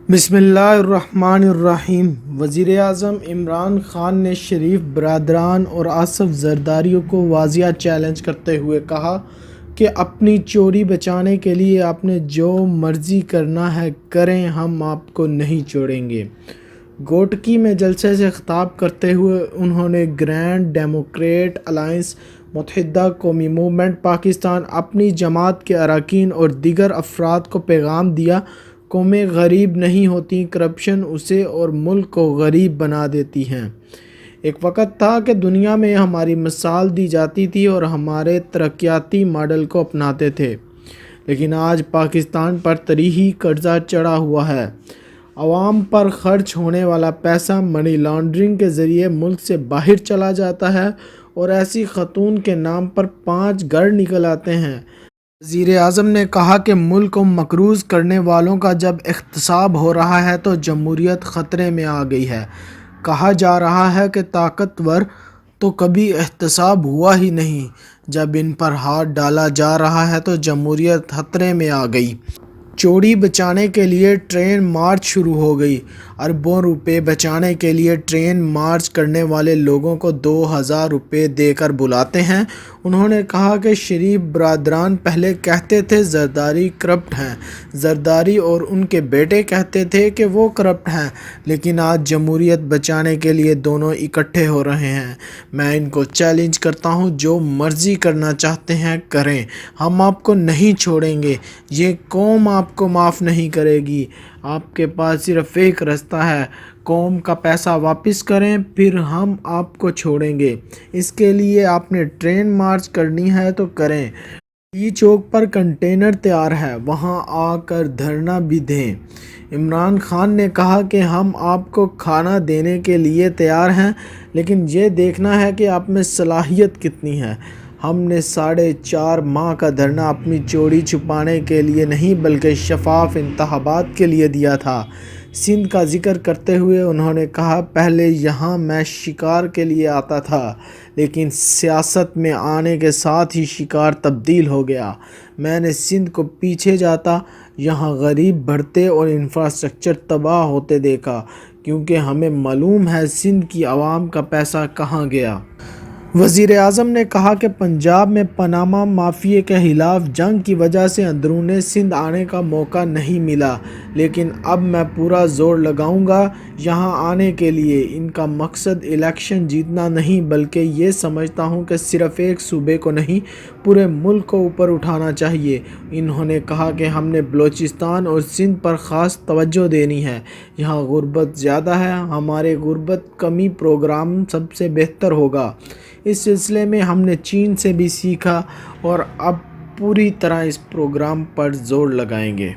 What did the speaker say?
बिस्मिल्लाहिर्रहमानिर्रहीम। वज़ीर-ए-आज़म इमरान खान ने शरीफ बरदरान और आसिफ ज़रदारी को वाज़िया चैलेंज करते हुए कहा कि अपनी चोरी बचाने के लिए आपने जो मर्ज़ी करना है करें, हम आपको नहीं छोड़ेंगे। गोटकी में जलसे से खिताब करते हुए उन्होंने ग्रैंड डेमोक्रेट अलायंस, मुत्तहिदा कौमी मूवमेंट पाकिस्तान, अपनी जमात के अरकान और दीगर अफराद को पैगाम दिया, कौमें गरीब नहीं होती, करप्शन उसे और मुल्क को गरीब बना देती हैं। एक वक़्त था कि दुनिया में हमारी मिसाल दी जाती थी और हमारे तरक्याती मॉडल को अपनाते थे, लेकिन आज पाकिस्तान पर तरीही कर्जा चढ़ा हुआ है। आवाम पर खर्च होने वाला पैसा मनी लॉन्ड्रिंग के ज़रिए मुल्क से बाहर चला जाता है और ऐसी खतून के नाम पर 5 घर निकल आते हैं। वज़ीर-ए-आज़म ने कहा कि मुल्क को मकरूज़ करने वालों का जब इख्तिसाब हो रहा है तो जमहूरियत ख़तरे में आ गई है। कहा जा रहा है कि ताकतवर तो कभी एहतसाब हुआ ही नहीं, जब इन पर हाथ डाला जा रहा है तो जमहूरियत खतरे में आ गई। चोरी बचाने के लिए ट्रेन मार्च शुरू हो गई। अरबों रुपए बचाने के लिए ट्रेन मार्च करने वाले लोगों को 2000 रुपये देकर बुलाते हैं। उन्होंने कहा कि शरीफ बरदरान पहले कहते थे ज़रदारी करप्ट हैं, ज़रदारी और उनके बेटे कहते थे कि वो करप्ट हैं, लेकिन आज जमहूरियत बचाने के लिए दोनों इकट्ठे हो रहे हैं। मैं इनको चैलेंज करता हूँ, जो मर्ज़ी करना चाहते हैं करें, हम आपको नहीं छोड़ेंगे। ये कौम आपको माफ़ नहीं करेगी। आपके पास सिर्फ एक रास्ता है, कौम का पैसा वापस करें, फिर हम आपको छोड़ेंगे। इसके लिए आपने ट्रेन मार्च करनी है तो करें। ई चौक पर कंटेनर तैयार है, वहां आकर धरना भी दें। इमरान खान ने कहा कि हम आपको खाना देने के लिए तैयार हैं, लेकिन ये देखना है कि आप में सलाहियत कितनी है। हमने 4.5 माह का धरना अपनी चोरी छुपाने के लिए नहीं बल्कि शफाफ इंतखाबात के लिए दिया था। सिंध का जिक्र करते हुए उन्होंने कहा, पहले यहाँ मैं शिकार के लिए आता था, लेकिन सियासत में आने के साथ ही शिकार तब्दील हो गया। मैंने सिंध को पीछे जाता, यहाँ गरीब बढ़ते और इंफ्रास्ट्रक्चर तबाह होते देखा, क्योंकि हमें मालूम है सिंध की आवाम का पैसा कहाँ गया। वज़ीर-ए-आज़म ने कहा कि पंजाब में पनामा माफिया के खिलाफ जंग की वजह से अंदरूने सिंध आने का मौका नहीं मिला, लेकिन अब मैं पूरा जोर लगाऊंगा यहां आने के लिए। इनका मकसद इलेक्शन जीतना नहीं, बल्कि ये समझता हूं कि सिर्फ एक सूबे को नहीं, पूरे मुल्क को ऊपर उठाना चाहिए। इन्होंने कहा कि हमने बलूचिस्तान और सिंध पर ख़ास तवज्जो देनी है, यहाँ गुर्बत ज़्यादा है, हमारे गुर्बत कमी प्रोग्राम सबसे बेहतर होगा। इस सिलसिले में हमने चीन से भी सीखा और अब पूरी तरह इस प्रोग्राम पर जोर लगाएंगे।